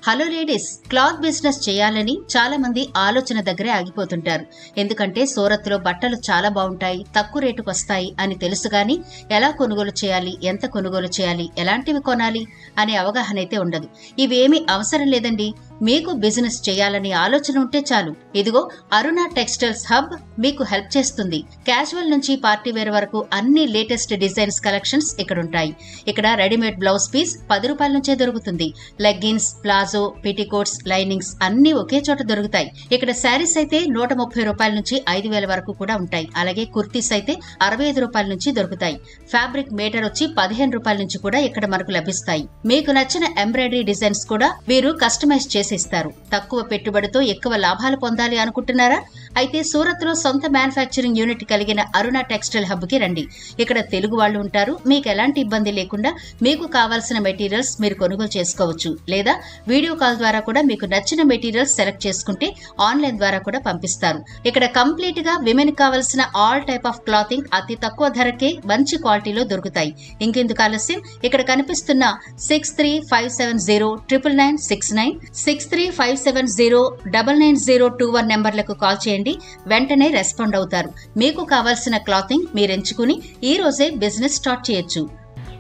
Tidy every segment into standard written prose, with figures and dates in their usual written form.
Hello ladies, cloth business చేయాలని చాలా మంది ఆలోచన దగ్గరే ఆగిపోతుంటారు. ఎందుకంటే సూరత్ లో బట్టలు చాలా బాగుంటాయి, తక్కువ రేటుకు వస్తాయి అని తెలుసు గాని ఎలా కొనుగోలు చేయాలి, ఎంత కొనుగోలు చేయాలి, ఎలాంటివి కొనాలి అనే అవగాహన అయితే ఉండదు. ఇవేమీ అవసరం లేదండి. మీకు బిజినెస్ చేయాలని ఆలోచన ఉంటే చాలు. ఇదిగో అరుణ టెక్స్టైల్స్ హబ్ మీకు హెల్ప్ చేస్తుంది. క్యాజువల్ నుంచి పార్టీ వేర్ వరకు అన్ని లేటెస్ట్ డిజైన్స్ కలెక్షన్స్ ఇక్కడ ఉంటాయి. ఇక్కడ రెడీమేడ్ బ్లౌజ్ పీస్ 10 రూపాయల నుంచే దొరుకుతుంది. లెగ్గిన్స్, ప్లాజో, పెటికోట్స్, లైనింగ్స్ అన్ని ఒకే చోట దొరుకుతాయి. ఇక్కడ శారీస్ అయితే 130 రూపాయల నుంచి 5,000 వరకు కూడా ఉంటాయి. అలాగే కుర్తీస్ అయితే 65 రూపాయల నుంచి దొరుకుతాయి. ఫ్యాబ్రిక్ మీటర్ వచ్చి 15 రూపాయల నుంచి కూడా ఇక్కడ మనకు లభిస్తాయి. మీకు నచ్చిన ఎంబ్రాయిడరీ డిజైన్స్ కూడా వీరు కస్టమైజ్ చేసిస్తారు. తక్కువ పెట్టుబడితో ఎక్కువ లాభాలు పొందాలి అనుకుంటున్నారా? అయితే సూరత్ లో సొంత మ్యానుఫ్యాక్చరింగ్ యూనిట్ కలిగిన అరుణ టెక్స్టైల్ హబ్ కి రండి. ఇక్కడ తెలుగు వాళ్ళు ఉంటారు. మీకు ఎలాంటి ఇబ్బంది లేకుండా మీకు కావాల్సిన మెటీరియల్స్ మీరు కొనుగోలు చేసుకోవచ్చు. లేదా వీడియో కాల్ ద్వారా కూడా మీకు నచ్చిన మెటీరియల్స్ సెలెక్ట్ చేసుకుంటే ఆన్లైన్ ద్వారా కూడా పంపిస్తారు. ఇక్కడ కంప్లీట్ గా విమెన్ కావాల్సిన ఆల్ టైప్ ఆఫ్ క్లాతింగ్ అతి తక్కువ ధరకే మంచి క్వాలిటీలో దొరుకుతాయి. ఇంకెందుకు ఆలస్యం, ఇక్కడ కనిపిస్తున్న 6357099969 6357099021 నెంబర్లకు కాల్ చేయండి. వెంటనే రెస్పాండ్ అవుతారు. మీకు కావాల్సిన క్లాతింగ్ మీరు ఎంచుకుని ఈ రోజే బిజినెస్ స్టార్ట్ చేయొచ్చు.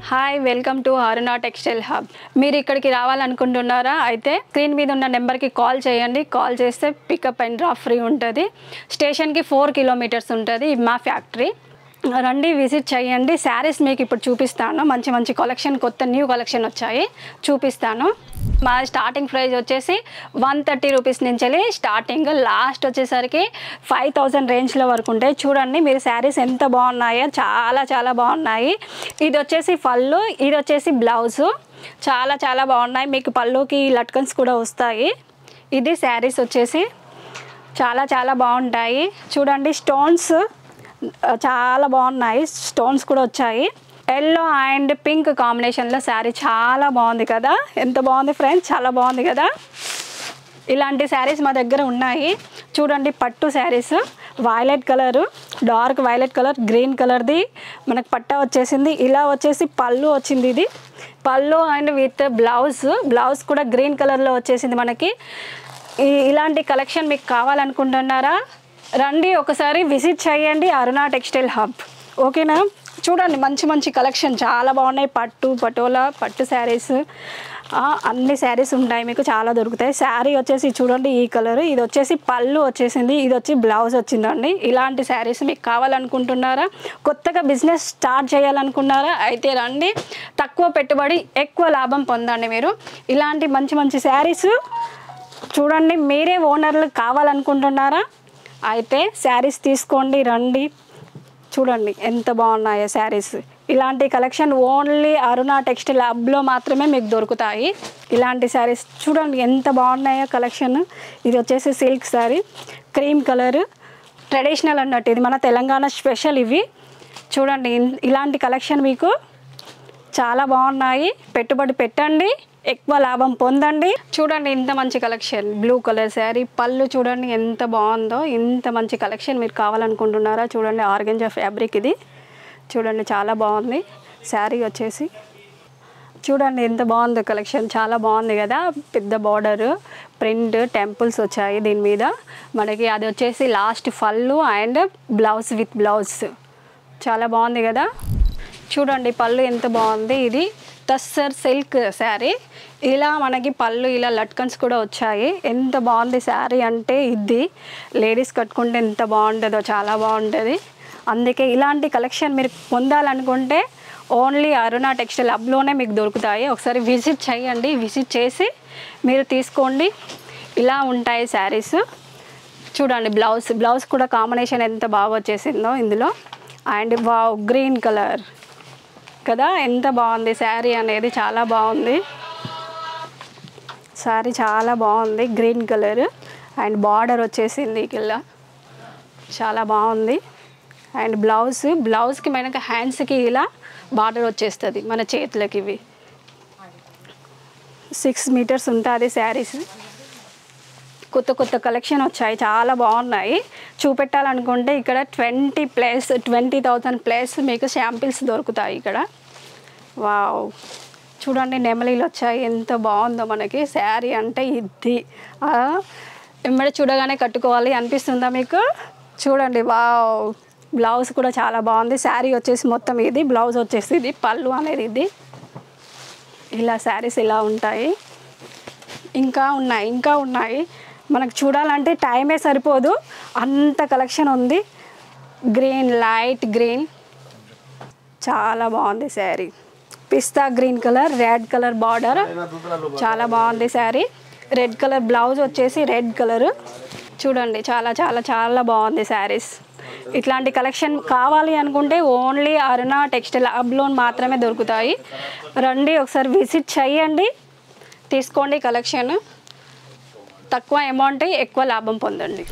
Hi, welcome to Aruna textile hub. మీరు ఇక్కడికి రావాలనుకుంటున్నారా? అయితే స్క్రీన్ మీద ఉన్న నెంబర్కి కాల్ చేయండి. కాల్ చేస్తే పికప్ అండ్ డ్రాప్ ఫ్రీ ఉంటుంది. స్టేషన్కి 4 కిలోమీటర్స్ ఉంటుంది మా ఫ్యాక్టరీ. రండి, విజిట్ చేయండి. శారీస్ మీకు ఇప్పుడు చూపిస్తాను. మంచి మంచి కలెక్షన్, కొత్త న్యూ కలెక్షన్ వచ్చాయి, చూపిస్తాను. మా స్టార్టింగ్ ప్రైస్ వచ్చేసి 130 రూపీస్ నుంచి స్టార్టింగ్, లాస్ట్ వచ్చేసరికి 5000 రేంజ్లో వరకు ఉంటాయి. చూడండి మీరు శారీస్ ఎంత బాగున్నాయో, చాలా చాలా బాగున్నాయి. ఇది వచ్చేసి పళ్ళు, ఇది వచ్చేసి బ్లౌజు. చాలా చాలా బాగున్నాయి. మీకు పళ్ళుకి లట్కన్స్ కూడా వస్తాయి. ఇది శారీస్ వచ్చేసి చాలా చాలా బాగుంటాయి. చూడండి స్టోన్స్ చాలా బాగున్నాయి, స్టోన్స్ కూడా వచ్చాయి. ఎల్లో అండ్ పింక్ కాంబినేషన్లో శారీ చాలా బాగుంది కదా. ఎంత బాగుంది ఫ్రెండ్స్, చాలా బాగుంది కదా. ఇలాంటి శారీస్ మా దగ్గర ఉన్నాయి. చూడండి పట్టు saris, violet colour, dark violet colour, green కలర్ది మనకు పట్టా వచ్చేసింది. ఇలా వచ్చేసి పళ్ళు వచ్చింది. ఇది పళ్ళు అండ్ విత్ బ్లౌజ్ కూడా గ్రీన్ కలర్లో వచ్చేసింది మనకి. ఇలాంటి కలెక్షన్ మీకు కావాలనుకుంటున్నారా? రండి, ఒకసారి విజిట్ చేయండి అరుణ టెక్స్టైల్ హబ్. ఓకేనా? చూడండి మంచి మంచి కలెక్షన్ చాలా బాగున్నాయి. పటోలా పట్టు శారీస్, అన్ని శారీస్ ఉంటాయి, మీకు చాలా దొరుకుతాయి. శారీ వచ్చేసి చూడండి ఈ కలర్, ఇది వచ్చేసి పళ్ళు వచ్చేసింది, ఇది వచ్చి బ్లౌజ్ వచ్చిందండి. ఇలాంటి శారీస్ మీకు కావాలనుకుంటున్నారా? కొత్తగా బిజినెస్ స్టార్ట్ చేయాలనుకున్నారా? అయితే రండి, తక్కువ పెట్టుబడి ఎక్కువ లాభం పొందండి మీరు. ఇలాంటి మంచి మంచి శారీస్ చూడండి. మీరే ఓనర్లు కావాలనుకుంటున్నారా? అయితే శారీస్ తీసుకోండి, రండి. చూడండి ఎంత బాగున్నాయో శారీస్. ఇలాంటి కలెక్షన్ ఓన్లీ అరుణ టెక్స్టైల్ హబ్లో మాత్రమే మీకు దొరుకుతాయి. ఇలాంటి శారీస్ చూడండి ఎంత బాగున్నాయో కలెక్షన్. ఇది వచ్చేసి silk sari, cream colour, traditional అన్నట్టు, ఇది మన తెలంగాణ స్పెషల్. ఇవి చూడండి, ఇలాంటి కలెక్షన్ మీకు చాలా బాగున్నాయి. పెట్టుబడి పెట్టండి, ఎక్కువ లాభం పొందండి. చూడండి ఇంత మంచి కలెక్షన్, బ్లూ కలర్ శారీ, పళ్ళు చూడండి ఎంత బాగుందో. ఇంత మంచి కలెక్షన్ మీరు కావాలనుకుంటున్నారా? చూడండి ఆర్గంజా ఫ్యాబ్రిక్, ఇది చూడండి చాలా బాగుంది. శారీ వచ్చేసి చూడండి ఎంత బాగుందో కలెక్షన్, చాలా బాగుంది కదా. పెద్ద బార్డర్ ప్రింట్ టెంపుల్స్ వచ్చాయి దీని మీద మనకి. అది వచ్చేసి లాస్ట్ పళ్ళు అండ్ బ్లౌజ్ విత్ బ్లౌజ్, చాలా బాగుంది కదా. చూడండి పళ్ళు ఎంత బాగుంది. ఇది టస్సర్ సిల్క్ శారీ, ఇలా మనకి పళ్ళు ఇలా లట్కన్స్ కూడా వచ్చాయి. ఎంత బాగుంది శారీ అంటే, ఇది లేడీస్ కట్టుకుంటే ఎంత బాగుంటుందో, చాలా బాగుంటుంది. అందుకే ఇలాంటి కలెక్షన్ మీరు పొందాలనుకుంటే ఓన్లీ అరుణ టెక్స్టైల్ హబ్లోనే మీకు దొరుకుతాయి. ఒకసారి విజిట్ చేయండి, విజిట్ చేసి మీరు తీసుకోండి. ఇలా ఉంటాయి శారీస్. చూడండి బ్లౌజ్ కూడా కాంబినేషన్ ఎంత బాగా వచ్చేసిందో ఇందులో. అండ్ వావ్, గ్రీన్ కలర్ కదా, ఎంత బాగుంది శారీ అనేది, చాలా బాగుంది శారీ, చాలా బాగుంది. గ్రీన్ కలర్ అండ్ బార్డర్ వచ్చేసింది ఇలా, చాలా బాగుంది. అండ్ బ్లౌజ్కి మనకి హ్యాండ్స్కి ఇలా బార్డర్ వచ్చేస్తుంది మన చేతులకి. ఇవి 6 మీటర్స్ ఉంటుంది శారీస్. కొత్త కొత్త కలెక్షన్ వచ్చాయి, చాలా బాగున్నాయి. చూపెట్టాలనుకుంటే ఇక్కడ 20,000 ప్లస్ మీకు శాంపిల్స్ దొరుకుతాయి ఇక్కడ. వావ్, చూడండి నెమలీలు వచ్చాయి, ఎంత బాగుందో మనకి శారీ అంటే ఇది. వెంబడి చూడగానే కట్టుకోవాలి అనిపిస్తుందా మీకు? చూడండి వావ్, బ్లౌజ్ కూడా చాలా బాగుంది. శారీ వచ్చేసి మొత్తం ఇది, బ్లౌజ్ వచ్చేసి ఇది, పళ్ళు అనేది ఇది. ఇలా శారీస్ ఇలా ఉంటాయి. ఇంకా ఉన్నాయి మనకు చూడాలంటే టైమే సరిపోదు, అంత కలెక్షన్ ఉంది. గ్రీన్, లైట్ గ్రీన్, చాలా బాగుంది శారీ. పిస్తా green colour, red colour border, చాలా బాగుంది శారీ. రెడ్ కలర్ బ్లౌజ్ వచ్చేసి రెడ్ కలర్. చూడండి చాలా చాలా చాలా బాగుంది శారీస్. ఇట్లాంటి కలెక్షన్ కావాలి అనుకుంటే ఓన్లీ అరుణ టెక్స్టైల్ హబ్లో మాత్రమే దొరుకుతాయి. రండి ఒకసారి విజిట్ చేయండి, తీసుకోండి కలెక్షన్. తక్కువ అమౌంట్ ఎక్కువ లాభం పొందండి.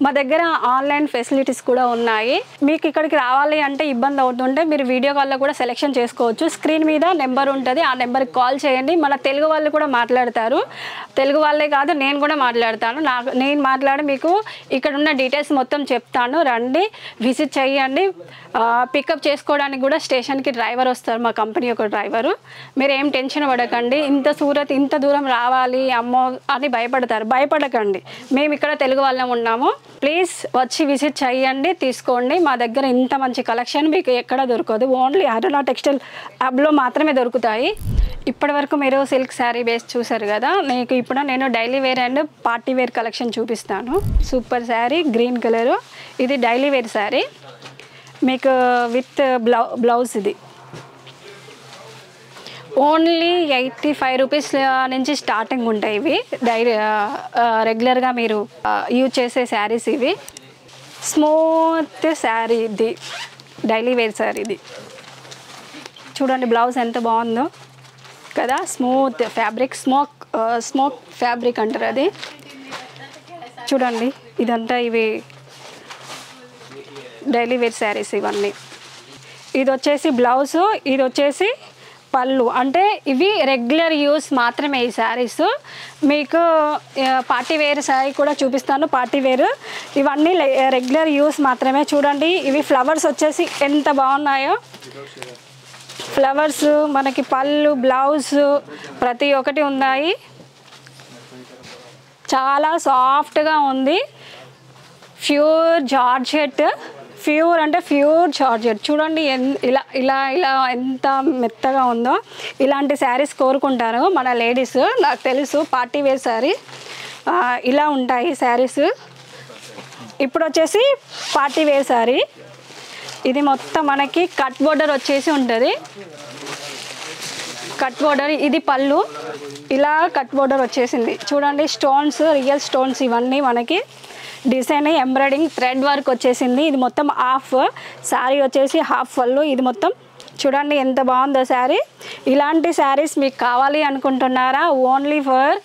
మా దగ్గర ఆన్లైన్ ఫెసిలిటీస్ కూడా ఉన్నాయి. మీకు ఇక్కడికి రావాలి అంటే ఇబ్బంది అవుతుంటే మీరు వీడియో కాల్లో కూడా సెలెక్షన్ చేసుకోవచ్చు. స్క్రీన్ మీద నెంబర్ ఉంటుంది, ఆ నెంబర్కి కాల్ చేయండి. మన తెలుగు వాళ్ళు కూడా మాట్లాడతారు. తెలుగు వాళ్ళే కాదు, నేను కూడా మాట్లాడతాను. నేను మాట్లాడి మీకు ఇక్కడ ఉన్న డీటెయిల్స్ మొత్తం చెప్తాను. రండి విజిట్ చేయండి. పికప్ చేసుకోవడానికి కూడా స్టేషన్కి డ్రైవర్ వస్తారు, మా కంపెనీ ఒక డ్రైవరు. మీరు ఏం టెన్షన్ పడకండి. సూరత్ ఇంత దూరం రావాలి అమ్మో అని భయపడకండి. మేము ఇక్కడ తెలుగు వాళ్ళం ఉన్నాము. ప్లీజ్ వచ్చి విజిట్ చేయండి, తీసుకోండి. మా దగ్గర ఇంత మంచి కలెక్షన్ మీకు ఎక్కడ దొరకదు, ఓన్లీ అరుణ టెక్స్టైల్ హబ్లో మాత్రమే దొరుకుతాయి. ఇప్పటి వరకు మీరు సిల్క్ శారీ బేస్ చూసారు కదా, ఇప్పుడు నేను daily wear and party wear collection చూపిస్తాను. Super sari, green colour. ఇది డైలీ వేర్ శారీ మీకు విత్ బ్లౌజ్. ఇది ఓన్లీ 85 రూపీస్ నుంచి స్టార్టింగ్ ఉంటాయి. ఇవి రెగ్యులర్గా మీరు యూజ్ చేసే శారీస్. ఇవి స్మూత్ శారీ, ఇది డైలీ వేర్ శారీ. ఇది చూడండి బ్లౌజ్ ఎంత బాగుందో కదా, స్మూత్ ఫ్యాబ్రిక్, స్మోక్ ఫ్యాబ్రిక్ అంటారు అది. చూడండి ఇదంతా ఇవి డైలీ వేర్ శారీస్ ఇవన్నీ. ఇది వచ్చేసి బ్లౌజు, ఇది వచ్చేసి పళ్ళు. అంటే ఇవి రెగ్యులర్ యూస్ మాత్రమే ఈ శారీస్. మీకు పార్టీ వేర్ శారీ కూడా చూపిస్తాను, పార్టీ వేర్. ఇవన్నీ రెగ్యులర్ యూస్ మాత్రమే. చూడండి ఇవి ఫ్లవర్స్ వచ్చేసి ఎంత బాగున్నాయో. ఫ్లవర్స్ మనకి పళ్ళు, బ్లౌజ్ ప్రతి ఒక్కటి ఉన్నాయి. చాలా సాఫ్ట్గా ఉంది. ప్యూర్ జార్జెట్, ప్యూర్ అంటే ప్యూర్ జార్జెట్. చూడండి ఇలా ఇలా ఇలా ఎంత మెత్తగా ఉందో. ఇలాంటి శారీస్ కోరుకుంటారు మన లేడీస్, నాకు తెలుసు. పార్టీ వేర్ శారీ ఇలా ఉంటాయి శారీస్. ఇప్పుడు వచ్చేసి పార్టీ వేర్ శారీ. ఇది మొత్తం మనకి కట్ బోర్డర్ వచ్చేసి ఉంటుంది. కట్ బోర్డర్, ఇది పళ్ళు. ఇలా కట్ బోర్డర్ వచ్చేసింది. చూడండి స్టోన్స్, రియల్ స్టోన్స్ ఇవన్నీ మనకి. డిజైన్ ఎంబ్రాయిడింగ్ థ్రెడ్ వర్క్ వచ్చేసింది. ఇది మొత్తం హాఫ్ శారీ వచ్చేసి హాఫ్ పళ్ళు. ఇది మొత్తం చూడండి ఎంత బాగుందో శారీ. ఇలాంటి శారీస్ మీకు కావాలి అనుకుంటున్నారా? ఓన్లీ ఫర్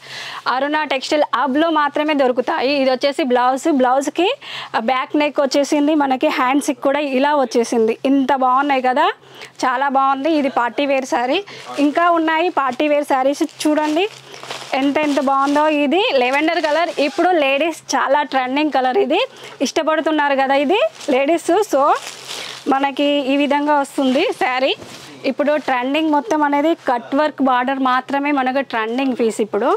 అరుణ టెక్స్టైల్ హబ్లో మాత్రమే దొరుకుతాయి. ఇది వచ్చేసి బ్లౌజ్కి బ్యాక్ నెక్ వచ్చేసింది మనకి, హ్యాండ్స్కి కూడా ఇలా వచ్చేసింది. ఇంత బాగున్నాయి కదా, చాలా బాగుంది. ఇది పార్టీ వేర్ శారీ. ఇంకా ఉన్నాయి పార్టీ వేర్ శారీస్. చూడండి ఎంత బాగుందో. ఇది లెవెండర్ కలర్. ఇప్పుడు లేడీస్ చాలా ట్రెండింగ్ కలర్, ఇది ఇష్టపడుతున్నారు కదా ఇది లేడీస్. సో మనకి ఈ విధంగా వస్తుంది శారీ. ఇప్పుడు ట్రెండింగ్ మొత్తం అనేది కట్ వర్క్ బార్డర్ మాత్రమే మనకు ట్రెండింగ్ పీస్. ఇప్పుడు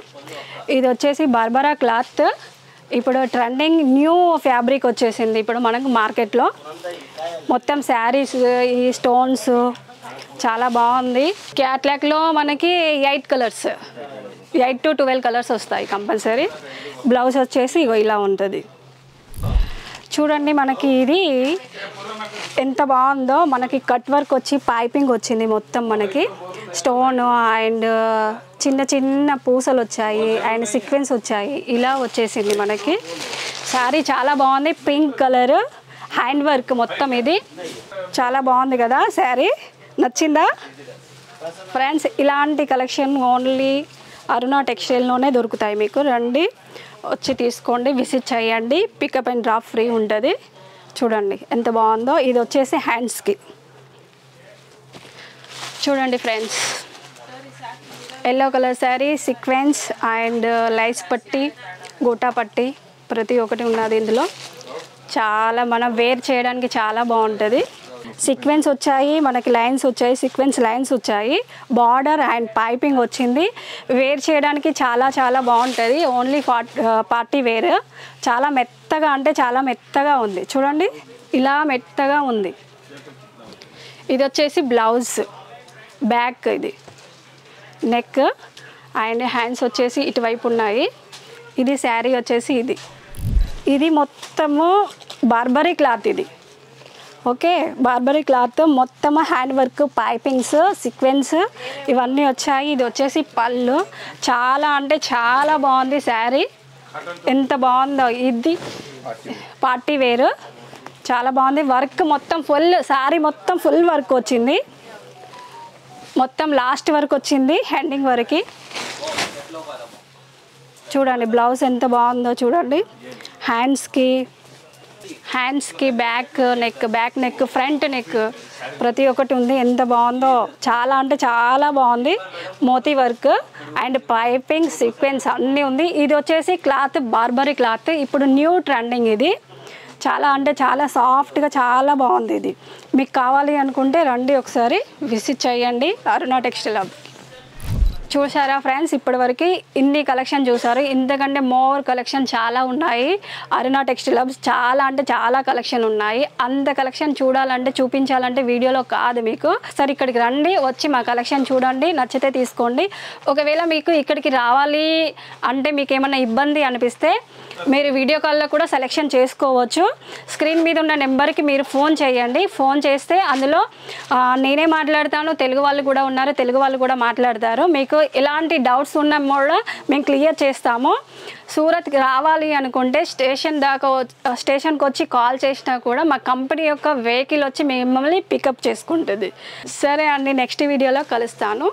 ఇది వచ్చేసి బర్బరా క్లాత్. ఇప్పుడు ట్రెండింగ్ న్యూ ఫ్యాబ్రిక్ వచ్చేసింది ఇప్పుడు మనకు మార్కెట్లో. మొత్తం శారీస్, ఈ స్టోన్స్ చాలా బాగుంది. క్యాట్లాగ్లో మనకి 8 కలర్స్, 8 to 12 కలర్స్ వస్తాయి కంపల్సరీ. బ్లౌజ్ వచ్చేసి ఇగో ఇలా ఉంటుంది. చూడండి మనకి ఇది ఎంత బాగుందో. మనకి కట్ వర్క్ వచ్చి పైపింగ్ వచ్చింది మొత్తం. మనకి స్టోన్ అండ్ చిన్న చిన్న పూసలు వచ్చాయి అండ్ సీక్వెన్స్ వచ్చాయి. ఇలా వచ్చేసింది మనకి శారీ. చాలా బాగుంది. పింక్ కలర్ హ్యాండ్ వర్క్ మొత్తం. ఇది చాలా బాగుంది కదా శారీ. నచ్చిందా ఫ్రెండ్స్? ఇలాంటి కలెక్షన్ ఓన్లీ అరుణ టెక్స్టైల్లోనే దొరుకుతాయి మీకు. రండి వచ్చి తీసుకోండి, విజిట్ చేయండి. పికప్ అండ్ డ్రాప్ ఫ్రీ ఉంటుంది. చూడండి ఎంత బాగుందో. ఇది వచ్చేసి హ్యాండ్స్కి. చూడండి friends, yellow colour sari, sequence and lace పట్టి, గోటా పట్టి ప్రతి ఒక్కటి ఉన్నది ఇందులో. చాలా మనం వేర్ చేయడానికి చాలా బాగుంటుంది. సీక్వెన్స్ వచ్చాయి, మనకి లైన్స్ వచ్చాయి, సీక్వెన్స్ లైన్స్ వచ్చాయి, బార్డర్ అండ్ పైపింగ్ వచ్చింది. వేర్ చేయడానికి చాలా చాలా బాగుంటుంది. Only party wear. చాలా మెత్తగా అంటే చాలా మెత్తగా ఉంది చూడండి, ఇలా మెత్తగా ఉంది. ఇది వచ్చేసి బ్లౌజ్ బ్యాక్, ఇది నెక్ అండ్ హ్యాండ్స్ వచ్చేసి ఇటువైపు ఉన్నాయి. ఇది శారీ వచ్చేసి ఇది మొత్తము బార్బరీ క్లాత్. ఇది ఓకే, బార్బరీ క్లాత్ మొత్తము హ్యాండ్ వర్క్, పైపింగ్స్, సీక్వెన్స్ ఇవన్నీ వచ్చాయి. ఇది వచ్చేసి పళ్ళు. చాలా అంటే చాలా బాగుంది శారీ, ఎంత బాగుందో. ఇది పార్టీ వేర్, చాలా బాగుంది. వర్క్ మొత్తం ఫుల్, శారీ మొత్తం ఫుల్ వర్క్ వచ్చింది, మొత్తం లాస్ట్ వరకు వచ్చింది, హ్యాండింగ్ వరకు. చూడండి బ్లౌజ్ ఎంత బాగుందో చూడండి. హ్యాండ్స్కి బ్యాక్ నెక్, ఫ్రంట్ నెక్ ప్రతి ఒక్కటి ఉంది. ఎంత బాగుందో, చాలా అంటే చాలా బాగుంది. మోతీ వర్క్ అండ్ పైపింగ్, సీక్వెన్స్ అన్నీ ఉంది. ఇది వచ్చేసి క్లాత్ బార్బరీ క్లాత్, ఇప్పుడు న్యూ ట్రెండింగ్. ఇది చాలా అంటే చాలా సాఫ్ట్గా చాలా బాగుంది. ఇది మీకు కావాలి అనుకుంటే రండి, ఒకసారి విజిట్ చేయండి అరుణ టెక్స్టైల్ హబ్. చూసారా ఫ్రెండ్స్, ఇప్పటివరకు ఇన్ని కలెక్షన్ చూసారు. ఇంతకంటే మోర్ కలెక్షన్ చాలా ఉన్నాయి. అరుణ టెక్స్టైల్ హబ్స్ చాలా అంటే చాలా కలెక్షన్ ఉన్నాయి. అంత కలెక్షన్ చూడాలంటే, చూపించాలంటే వీడియోలో కాదు మీకు. సరే ఇక్కడికి రండి, వచ్చి మా కలెక్షన్ చూడండి, నచ్చితే తీసుకోండి. ఒకవేళ మీకు ఇక్కడికి రావాలి అంటే మీకు ఏమైనా ఇబ్బంది అనిపిస్తే మీరు వీడియో కాల్లో కూడా సెలెక్షన్ చేసుకోవచ్చు. స్క్రీన్ మీద ఉన్న నెంబర్కి మీరు ఫోన్ చేయండి. ఫోన్ చేస్తే అందులో నేనే మాట్లాడతాను, తెలుగు వాళ్ళు కూడా ఉన్నారు, తెలుగు వాళ్ళు కూడా మాట్లాడతారు. మీకు ఎలాంటి డౌట్స్ ఉన్నా కూడా మేము క్లియర్ చేస్తాము. సూరత్కి రావాలి అనుకుంటే స్టేషన్కి వచ్చి కాల్ చేసినా కూడా మా కంపెనీ యొక్క వెహికల్ వచ్చి మిమ్మల్ని పికప్ చేసుకుంటుంది. సరే అండి, నెక్స్ట్ వీడియోలో కలుస్తాను.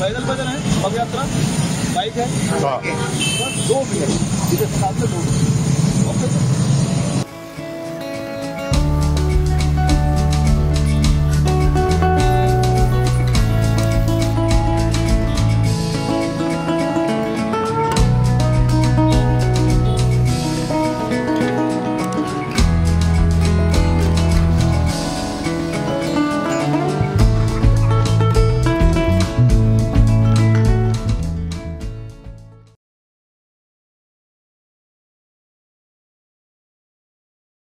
पैदल भजन है, पग यात्रा, बाइक है, 2 मिनट, इधर साथ में 2 मिनट। ओके।